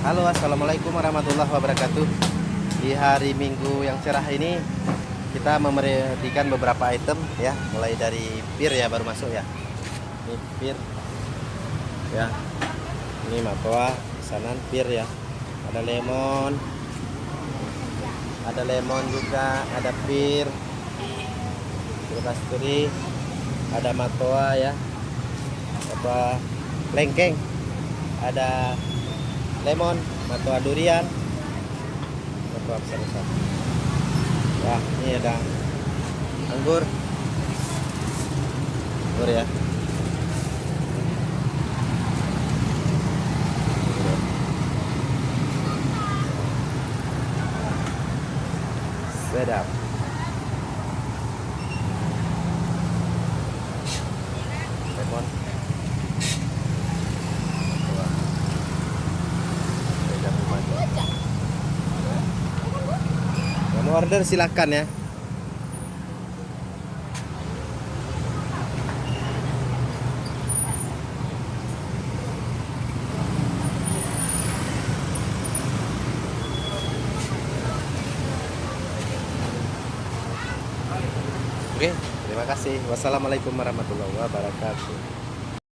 Halo, assalamualaikum warahmatullahi wabarakatuh. Di hari Minggu yang cerah ini kita memberikan beberapa item ya, mulai dari pir ya, baru masuk ya. Ini pir ya. Ini matoa, pesanan pir ya. Ada lemon juga, ada pir, kasturi, ada matoa ya, apa lengkeng, ada lemon, matoa durian, matoa besar-besar. Wah, ini ada anggur ya. Sedap. Lemon. Wah. Mau order silakan ya. Oke, terima kasih. Wassalamualaikum warahmatullahi wabarakatuh.